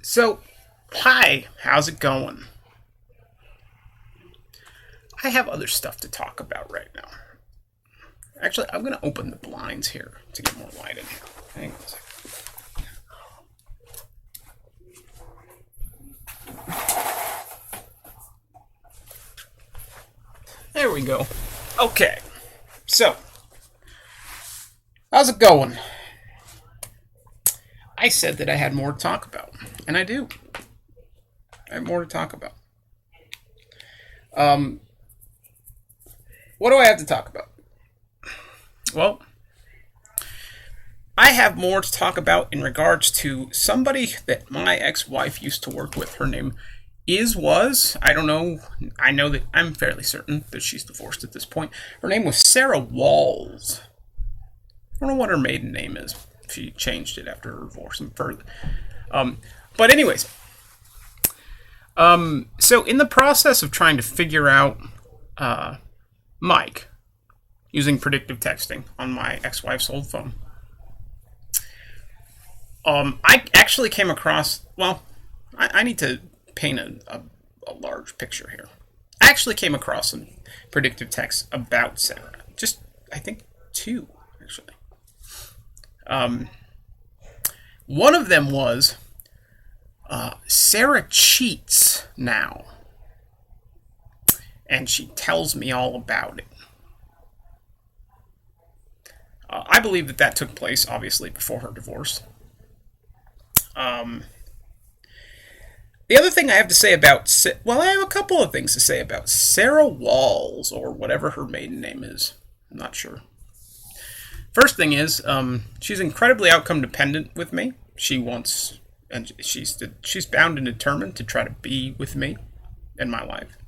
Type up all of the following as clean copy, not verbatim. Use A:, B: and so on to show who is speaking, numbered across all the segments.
A: So, hi, how's it going? I have other stuff to talk about right now. Actually, I'm going to open the blinds here to get more light in here. Hang on a second. There we go. Okay, so, how's it going? I said that I had more to talk about, and I do. I have more to talk about. Um, what do I have to talk about? Well, I have more to talk about in regards to somebody that my ex-wife used to work with. Her name I don't know. I know that I'm fairly certain that she's divorced at this point. Her name was Sarah Walls. I don't know what her maiden name is. She changed it after her divorce and further. But anyways, so in the process of trying to figure out Mike using predictive texting on my ex-wife's old phone, I actually came across. Well, I need to paint a large picture here. I actually came across some predictive texts about Sarah. Just I think two actually. One of them was Sarah cheats now, and she tells me all about it. I believe that took place, obviously, before her divorce. The other thing I have to say about, well, I have a couple of things to say about Sarah Walls, or whatever her maiden name is. I'm not sure. First thing is, she's incredibly outcome dependent with me. She wants, and she's bound and determined to try to be with me in my life,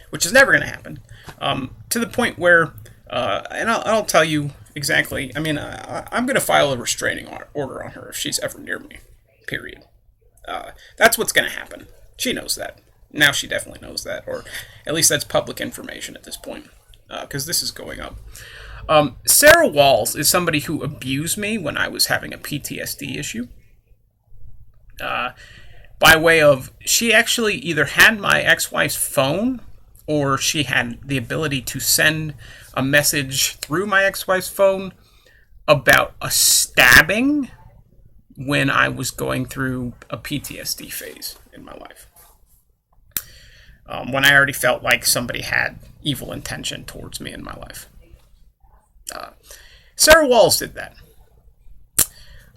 A: which is never going to happen. To the point where, and I'll tell you exactly. I mean, I'm going to file a restraining order on her if she's ever near me. Period. That's what's going to happen. She knows that. Now she definitely knows that, or at least that's public information at this point, because this is going up. Sarah Walls is somebody who abused me when I was having a PTSD issue. By way of, she actually either had my ex-wife's phone, or she had the ability to send a message through my ex-wife's phone about a stabbing when I was going through a PTSD phase in my life. When I already felt like somebody had evil intention towards me in my life. Sarah Walls did that.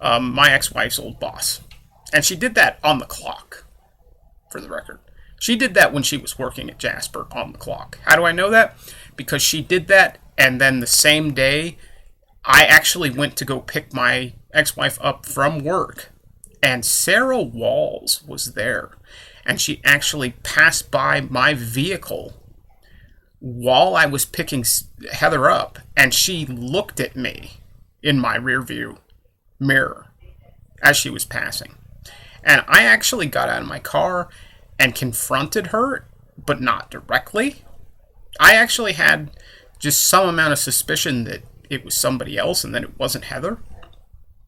A: My ex-wife's old boss. And she did that on the clock, for the record. She did that when she was working at Jasper on the clock. How do I know that? Because she did that, and then the same day, I actually went to go pick my ex-wife up from work, and Sarah Walls was there. And she actually passed by my vehicle while I was picking Heather up, and she looked at me in my rear view mirror as she was passing. And I actually got out of my car and confronted her, but not directly. I actually had just some amount of suspicion that it was somebody else and that it wasn't Heather,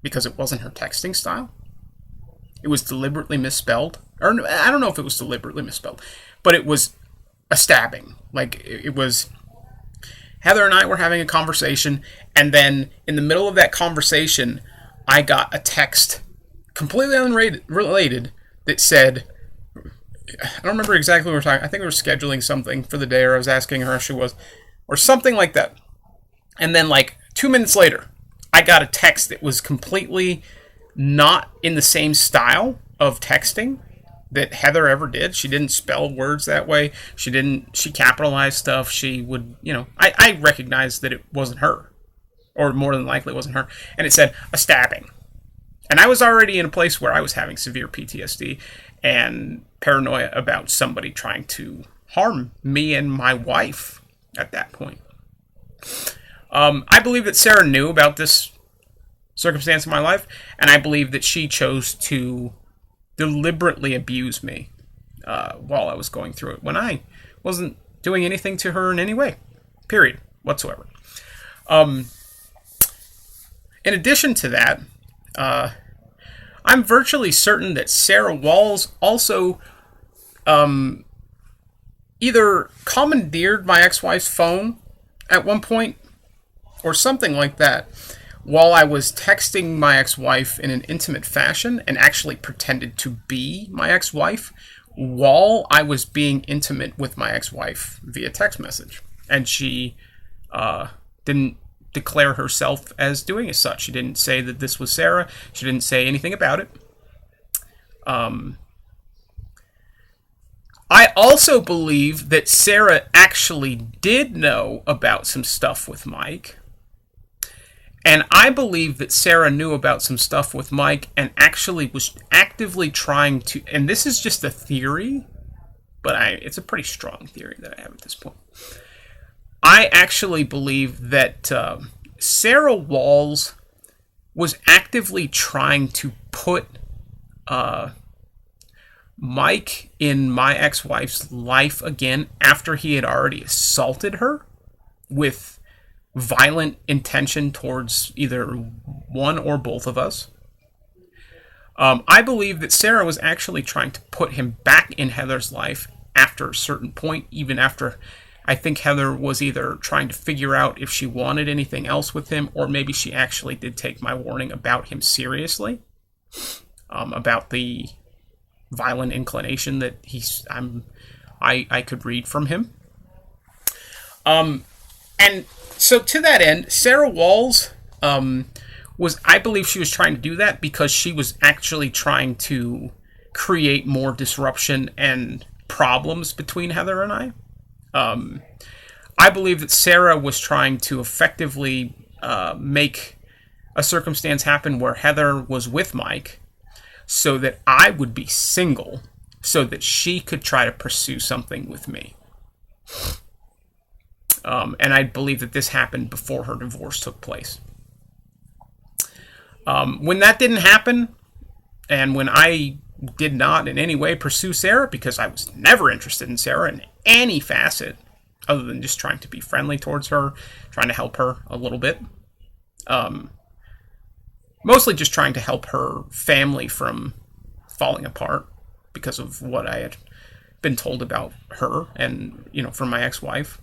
A: because it wasn't her texting style. It was deliberately misspelled. Or I don't know if it was deliberately misspelled, but it was a stabbing. Like, it was, Heather and I were having a conversation, and then in the middle of that conversation, I got a text completely unrelated that said, I don't remember exactly what we were talking. I think we were scheduling something for the day, or I was asking her how she was, or something like that. And then, like, 2 minutes later, I got a text that was completely not in the same style of texting that Heather ever did. She didn't spell words that way. She capitalized stuff. She would, I recognized that it wasn't her, or more than likely it wasn't her. And it said, a stabbing. And I was already in a place where I was having severe PTSD and paranoia about somebody trying to harm me and my wife at that point. I believe that Sarah knew about this circumstance in my life, and I believe that she chose to deliberately abuse me while I was going through it, when I wasn't doing anything to her in any way, period, whatsoever. In addition to that, I'm virtually certain that Sarah Walls also either commandeered my ex-wife's phone at one point or something like that while I was texting my ex-wife in an intimate fashion and actually pretended to be my ex-wife while I was being intimate with my ex-wife via text message. And she didn't declare herself as doing as such. She didn't say that this was Sarah. She didn't say anything about it. I also believe that Sarah actually did know about some stuff with Mike. And I believe that Sarah knew about some stuff with Mike and actually was actively trying to, and this is just a theory, but it's a pretty strong theory that I have at this point. I actually believe that Sarah Walls was actively trying to put Mike in my ex-wife's life again after he had already assaulted her with violent intention towards either one or both of us. I believe that Sarah was actually trying to put him back in Heather's life after a certain point, even after I think Heather was either trying to figure out if she wanted anything else with him, or maybe she actually did take my warning about him seriously, about the violent inclination that I could read from him. And so to that end, Sarah Walls I believe she was trying to do that because she was actually trying to create more disruption and problems between Heather and I. I believe that Sarah was trying to effectively make a circumstance happen where Heather was with Mike so that I would be single so that she could try to pursue something with me. And I believe that this happened before her divorce took place. When that didn't happen, and when I did not in any way pursue Sarah, because I was never interested in Sarah in any facet, other than just trying to be friendly towards her, trying to help her a little bit. Mostly just trying to help her family from falling apart because of what I had been told about her and, from my ex-wife.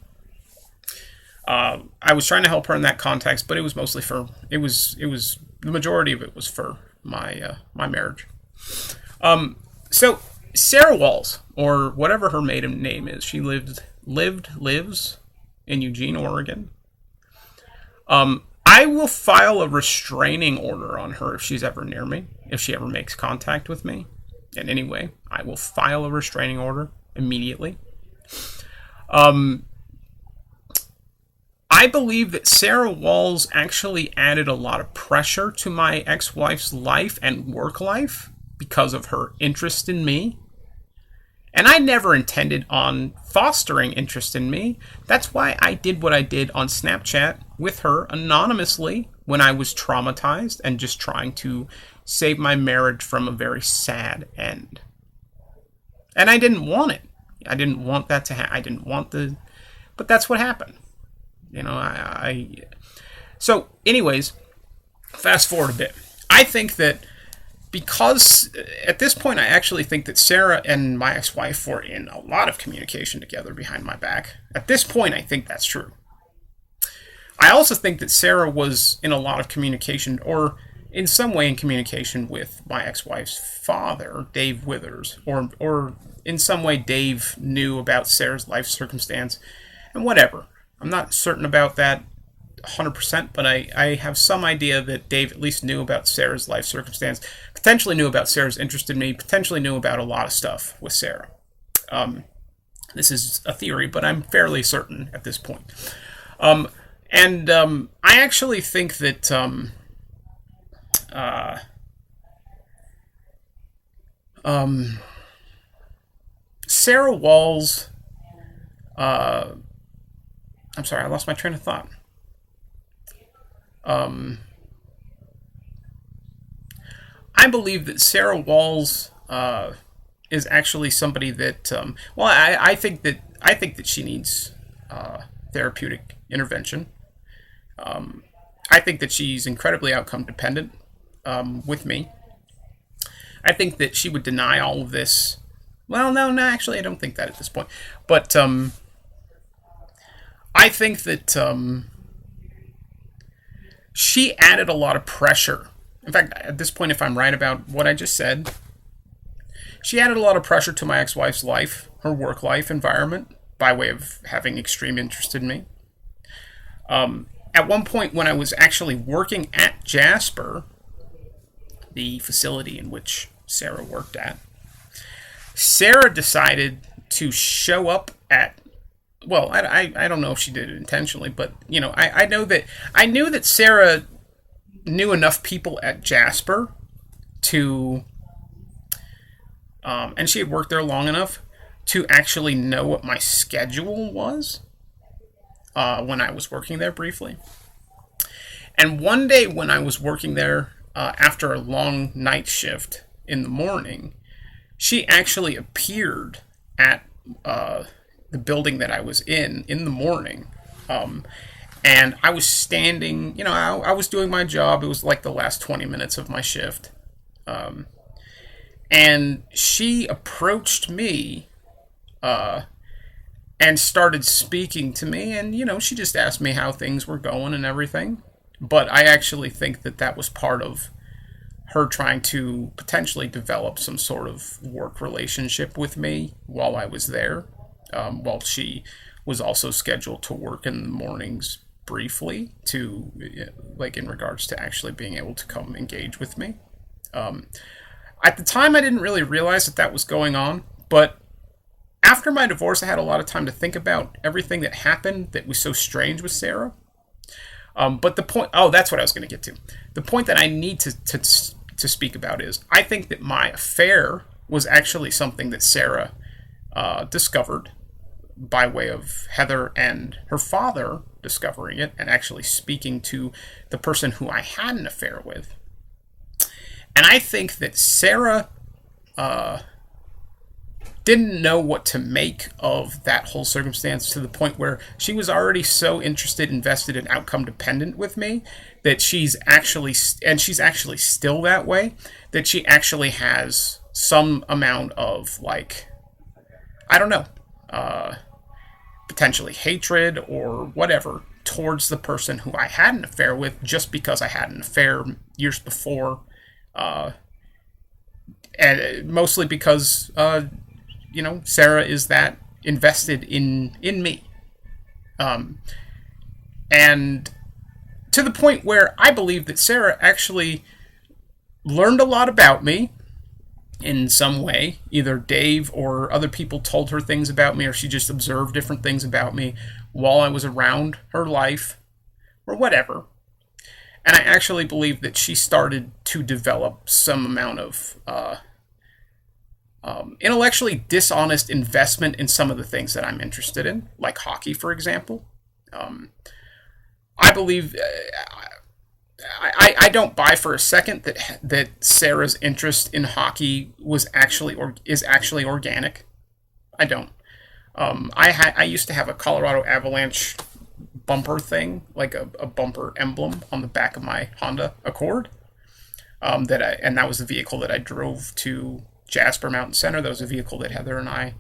A: I was trying to help her in that context, but it was mostly the majority of it was for my marriage. So Sarah Walls, or whatever her maiden name is, she lives in Eugene, Oregon. I will file a restraining order on her if she's ever near me, if she ever makes contact with me in any way. I will file a restraining order immediately. I believe that Sarah Walls actually added a lot of pressure to my ex-wife's life and work life because of her interest in me. And I never intended on fostering interest in me. That's why I did what I did on Snapchat with her anonymously when I was traumatized and just trying to save my marriage from a very sad end. And I didn't want it. I didn't want that to happen. I didn't want but that's what happened. So anyways, fast forward a bit. I think that because at this point, I actually think that Sarah and my ex-wife were in a lot of communication together behind my back. At this point, I think that's true. I also think that Sarah was in a lot of communication, or in some way in communication with my ex-wife's father, Dave Withers, or in some way Dave knew about Sarah's life circumstance, and whatever. I'm not certain about that 100%, but I have some idea that Dave at least knew about Sarah's life circumstance, potentially knew about Sarah's interest in me, potentially knew about a lot of stuff with Sarah. This is a theory, but I'm fairly certain at this point. I actually think that Sarah Walls, I'm sorry, I lost my train of thought. I believe that Sarah Walls is actually somebody that I think that she needs therapeutic intervention. I think that she's incredibly outcome dependent with me. I think that she would deny all of this. Well, no, actually, I don't think that at this point. But I think that she added a lot of pressure. In fact, at this point, if I'm right about what I just said, she added a lot of pressure to my ex-wife's life, her work life environment, by way of having extreme interest in me. At one point, when I was actually working at Jasper, the facility in which Sarah worked at, Sarah decided to show up at, well, I don't know if she did it intentionally, but, you know, I knew that Sarah knew enough people at Jasper to, and she had worked there long enough to actually know what my schedule was when I was working there briefly. And one day when I was working there after a long night shift in the morning, she actually appeared at the building that I was in the morning. And I was standing, you know, I was doing my job. It was like the last 20 minutes of my shift. And she approached me and started speaking to me. And, you know, she just asked me how things were going and everything. But I actually think that that was part of her trying to potentially develop some sort of work relationship with me while I was there, while she was also scheduled to work in the mornings briefly to, like, in regards to actually being able to come engage with me. At the time, I didn't really realize that that was going on, but after my divorce, I had a lot of time to think about everything that happened that was so strange with Sarah. But the point, that's what I was going to get to. The point that I need to speak about is, I think that my affair was actually something that Sarah discovered by way of Heather and her father discovering it and actually speaking to the person who I had an affair with. And I think that Sarah didn't know what to make of that whole circumstance, to the point where she was already so interested, invested, and outcome dependent with me that she's actually still that way, that she actually has some amount of, like, I don't know, potentially hatred or whatever towards the person who I had an affair with, just because I had an affair years before, and mostly because you know, Sarah is that invested in me. And to the point where I believe that Sarah actually learned a lot about me in some way. Either Dave or other people told her things about me, or she just observed different things about me while I was around her life, or whatever. And I actually believe that she started to develop some amount of intellectually dishonest investment in some of the things that I'm interested in, like hockey, for example. I believe I don't buy for a second that Sarah's interest in hockey is actually organic. I don't. I used to have a Colorado Avalanche bumper thing, like a bumper emblem on the back of my Honda Accord. And that was the vehicle that I drove to Jasper Mountain Center. That was a vehicle that Heather and I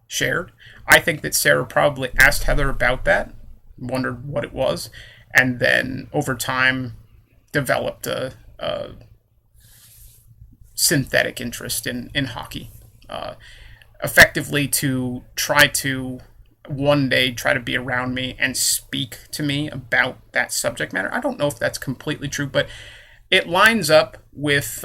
A: shared. I think that Sarah probably asked Heather about that, wondered what it was, and then over time developed a synthetic interest in hockey, effectively to try to one day try to be around me and speak to me about that subject matter. I don't know if that's completely true, but it lines up with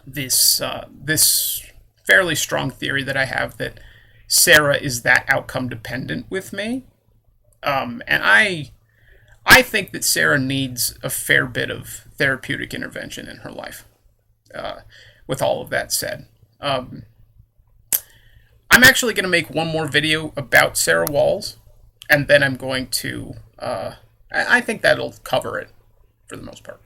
A: this fairly strong theory that I have that Sarah is that outcome dependent with me, and I think that Sarah needs a fair bit of therapeutic intervention in her life. With all of that said, I'm actually going to make one more video about Sarah Walls, and then I'm going to I think that'll cover it for the most part.